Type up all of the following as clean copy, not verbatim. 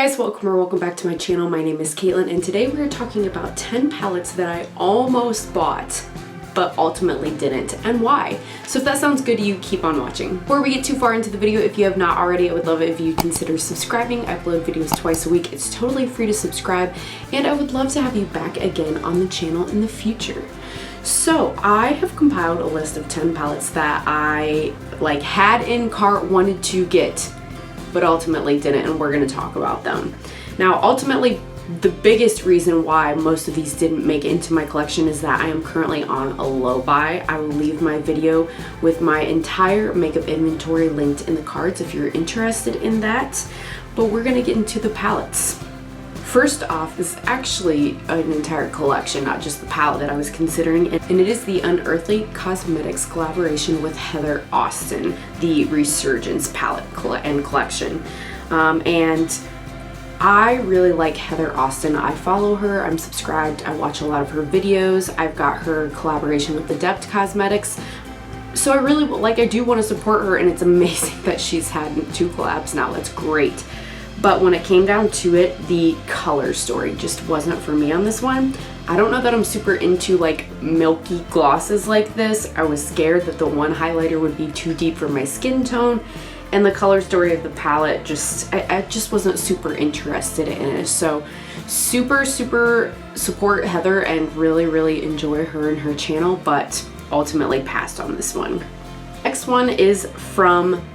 Guys, welcome back to my channel. My name is Caitlin and today we are talking about 10 palettes that I almost bought but ultimately didn't, and why. So if that sounds good to you, keep on watching. Before we get too far into the video, if you have not already, I would love it if you consider subscribing. I upload videos twice a week. It's totally free to subscribe, and I would love to have you back again on the channel in the future. So I have compiled a list of 10 palettes that I had in cart, wanted to get, but ultimately didn't, and we're going to talk about them. Now, ultimately, the biggest reason why most of these didn't make it into my collection is that I am currently on a low buy. I will leave my video with my entire makeup inventory linked in the cards if you're interested in that, but we're going to get into the palettes. First off is actually an entire collection, not just the palette that I was considering, and it is the Unearthly Cosmetics collaboration with Heather Austin, the Resurgence palette and collection. And I really like Heather Austin. I follow her, I'm subscribed, I watch a lot of her videos. I've got her collaboration with Adept Cosmetics. So I do want to support her, and it's amazing that she's had 2 collabs now. That's great. But when it came down to it, the color story just wasn't for me on this one. I don't know that I'm super into milky glosses like this. I was scared that the one highlighter would be too deep for my skin tone, and the color story of the palette I just wasn't super interested in it. So super support Heather and really enjoy her and her channel, but ultimately passed on this one. Next one is from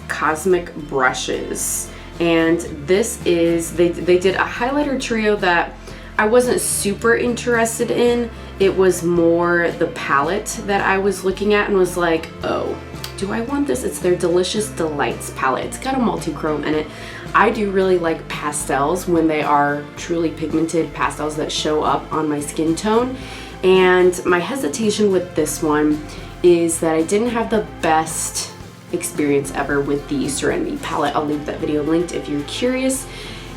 Cosmic Brushes. And this is, they did a highlighter trio that I wasn't super interested in. It was more the palette that I was looking at and was like, oh, do I want this? It's their Delicious Delights palette. It's got a multi-chrome in it. I do really like pastels when they are truly pigmented pastels that show up on my skin tone. And my hesitation with this one is that I didn't have the best experience ever with the Serenity palette. I'll leave that video linked if you're curious.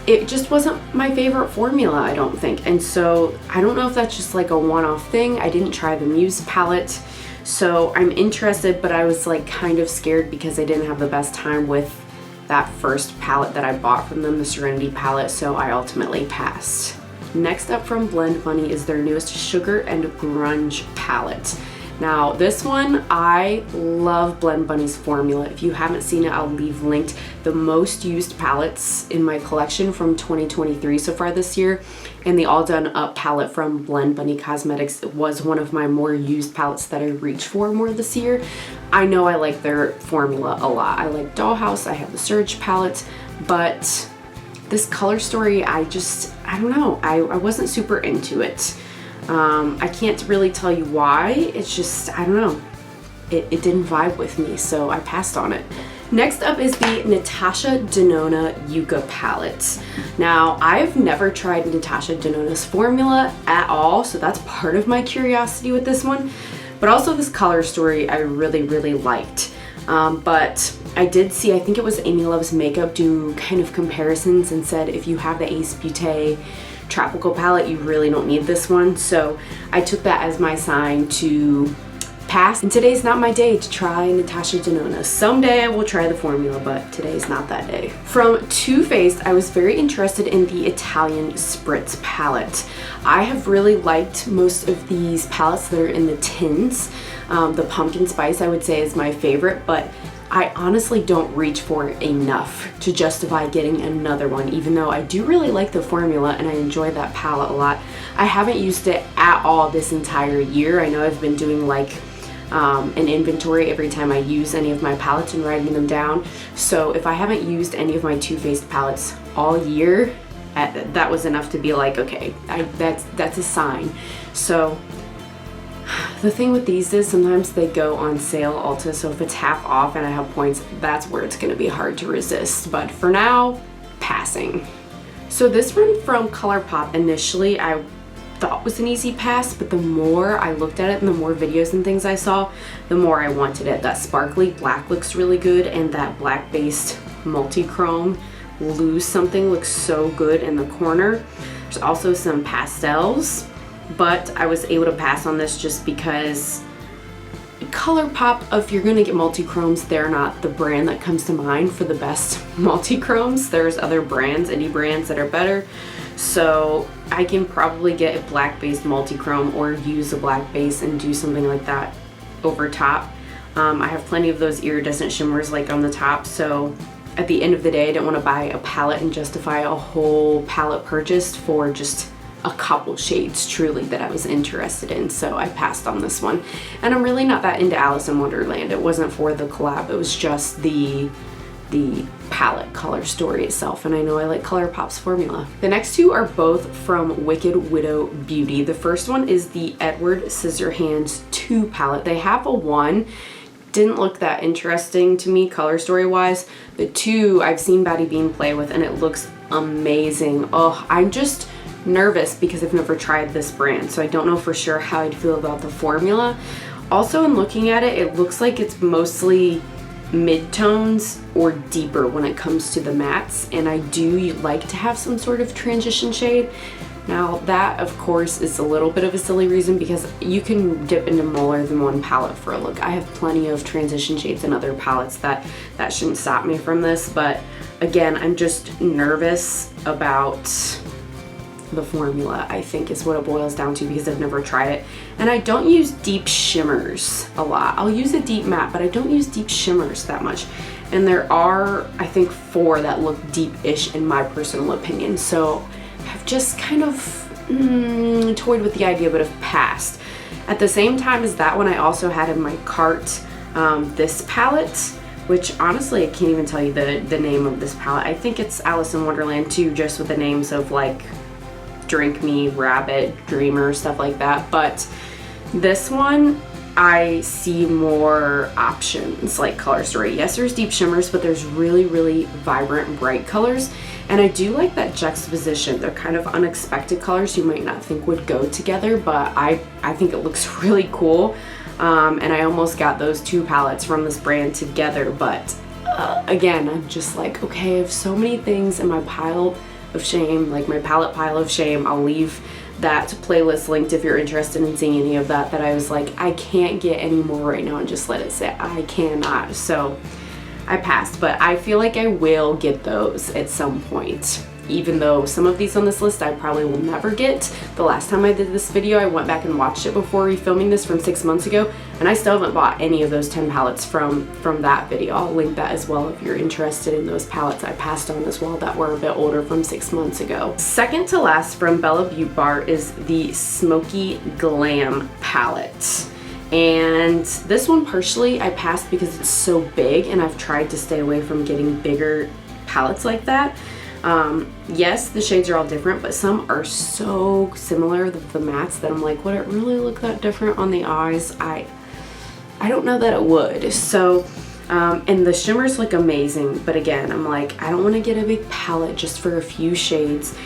It just wasn't my favorite formula, I don't think, and so I don't know if that's just a one-off thing. I didn't try the Muse palette, so I'm interested, but I was kind of scared because I didn't have the best time with that first palette that I bought from them, the Serenity palette, so I ultimately passed. Next up from Blend Bunny is their newest Sugar and Grunge palette. Now this one, I love Blend Bunny's formula. If you haven't seen it, I'll leave linked the most used palettes in my collection from 2023 so far this year, and the All Done Up palette from Blend Bunny Cosmetics was one of my more used palettes that I reached for more this year. I know I like their formula a lot. I like Dollhouse, I have the Surge palette, but this color story, I don't know, I wasn't super into it. I can't really tell you why. It's just, I don't know, it didn't vibe with me, so I passed on it. Next up is the Natasha Denona Yucca palette. Now, I've never tried Natasha Denona's formula at all, so that's part of my curiosity with this one. But also this color story I really liked. But I did see, I think it was Amy Loves Makeup, do kind of comparisons and said if you have the Ace Beauté Tropical palette, you really don't need this one. So I took that as my sign to pass. And today's not my day to try Natasha Denona. Someday I will try the formula, but today's not that day. From Too Faced, I was very interested in the Italian Spritz palette. I have really liked most of these palettes that are in the tins. The Pumpkin Spice I would say is my favorite, but I honestly don't reach for it enough to justify getting another one, even though I do really like the formula and I enjoy that palette a lot. I haven't used it at all this entire year. I know I've been doing an inventory every time I use any of my palettes and writing them down. So if I haven't used any of my Too Faced palettes all year, that was enough to be like, okay, that's a sign. So the thing with these is sometimes they go on sale Ulta, so if it's half off and I have points, that's where it's going to be hard to resist. But for now, passing. So this one from Colourpop initially I thought was an easy pass, but the more I looked at it and the more videos and things I saw, the more I wanted it. That sparkly black looks really good, and that black based multi-chrome Lose Something looks so good in the corner. There's also some pastels, but I was able to pass on this just because Colourpop, if you're gonna get multi-chromes, they're not the brand that comes to mind for the best multi-chromes. There's other brands, indie brands, that are better. So I can probably get a black-based multi-chrome or use a black base and do something like that over top. I have plenty of those iridescent shimmers like on the top, so at the end of the day, I didn't want to buy a palette and justify a whole palette purchase for just a couple shades truly that I was interested in, so I passed on this one. And I'm really not that into Alice in Wonderland. It wasn't for the collab, it was just the palette color story itself, and I know I like Colourpop's formula. The next two are both from Wicked Widow Beauty. The first one is the Edward Scissorhands 2 palette. They have a 1. Didn't look that interesting to me color story wise. The 2 I've seen Batty Bean play with and it looks amazing. Oh, I'm just nervous because I've never tried this brand, so I don't know for sure how I'd feel about the formula. Also, in looking at it, it looks like it's mostly mid-tones or deeper when it comes to the mattes, and I do like to have some sort of transition shade. Now that of course is a little bit of a silly reason because you can dip into more than one palette for a look. I have plenty of transition shades in other palettes that shouldn't stop me from this, but again, I'm just nervous about the formula, I think is what it boils down to, because I've never tried it. And I don't use deep shimmers a lot. I'll use a deep matte, but I don't use deep shimmers that much. And there are, I think, 4 that look deep-ish in my personal opinion. So I've just kind of toyed with the idea, but have passed. At the same time as that one, I also had in my cart this palette, which honestly, I can't even tell you the name of this palette. I think it's Alice in Wonderland 2, just with the names of like Drink Me, Rabbit, Dreamer, stuff like that. But this one, I see more options like color story. Yes, there's deep shimmers, but there's really, really vibrant, bright colors. And I do like that juxtaposition. They're kind of unexpected colors you might not think would go together, but I think it looks really cool. And I almost got those 2 palettes from this brand together, but again, I'm just like, okay, I have so many things in my pile of shame, like my palette pile of shame. I'll leave that playlist linked if you're interested in seeing any of that I was like, I can't get any more right now, and just let it sit. I cannot. So I passed, but I feel like I will get those at some point. Even though some of these on this list I probably will never get. The last time I did this video, I went back and watched it before refilming this from 6 months ago, and I still haven't bought any of those 10 palettes from that video. I'll link that as well if you're interested in those palettes I passed on as well that were a bit older from 6 months ago. Second to last from Bella Beauty Bar is the Smoky Glam palette. And this one partially I passed because it's so big, and I've tried to stay away from getting bigger palettes like that. Yes, the shades are all different, but some are so similar, the mattes, that I'm like, would it really look that different on the eyes? I don't know that it would. So, and the shimmers look amazing, but again, I'm like, I don't want to get a big palette just for a few shades.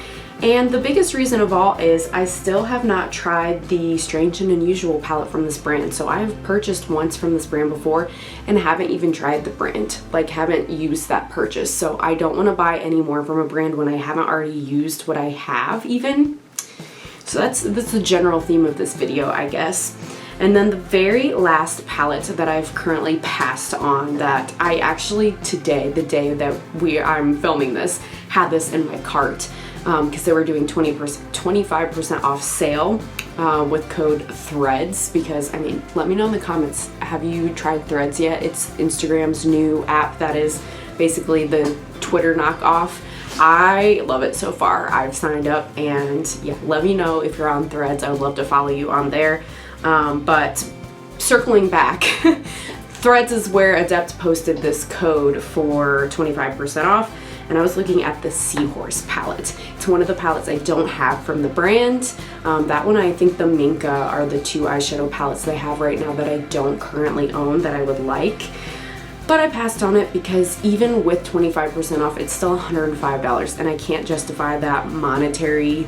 And the biggest reason of all is I still have not tried the Strange and Unusual palette from this brand. So I've purchased once from this brand before and haven't even tried the brand, like haven't used that purchase. So I don't want to buy any more from a brand when I haven't already used what I have even. So that's the general theme of this video, I guess. And then the very last palette that I've currently passed on, that I actually today, the day that I'm filming this, had this in my cart. Because they were doing 25% off sale with code THREADS. Because, I mean, let me know in the comments, have you tried Threads yet? It's Instagram's new app that is basically the Twitter knockoff. I love it so far. I've signed up, and yeah, let me know if you're on Threads. I would love to follow you on there. But circling back, Threads is where Adept posted this code for 25% off. And I was looking at the Seahorse palette. It's one of the palettes I don't have from the brand. That one, I think the Minka are the 2 eyeshadow palettes they have right now that I don't currently own that I would like. But I passed on it because even with 25% off, it's still $105, and I can't justify that monetary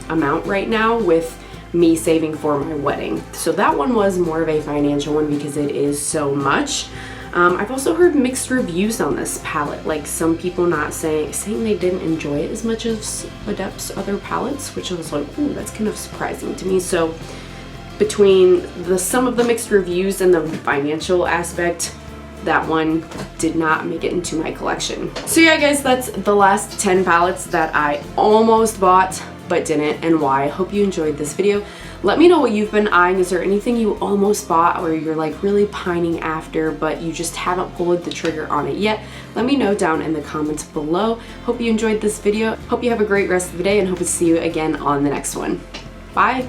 amount right now with me saving for my wedding. So that one was more of a financial one because it is so much. I've also heard mixed reviews on this palette, like some people not saying they didn't enjoy it as much as Adept's other palettes, which I was like, ooh, that's kind of surprising to me. So between some of the mixed reviews and the financial aspect, that one did not make it into my collection. So yeah guys, that's the last 10 palettes that I almost bought but didn't, and why. I hope you enjoyed this video. Let me know what you've been eyeing. Is there anything you almost bought or you're like really pining after but you just haven't pulled the trigger on it yet? Let me know down in the comments below. Hope you enjoyed this video. Hope you have a great rest of the day and hope to see you again on the next one. Bye!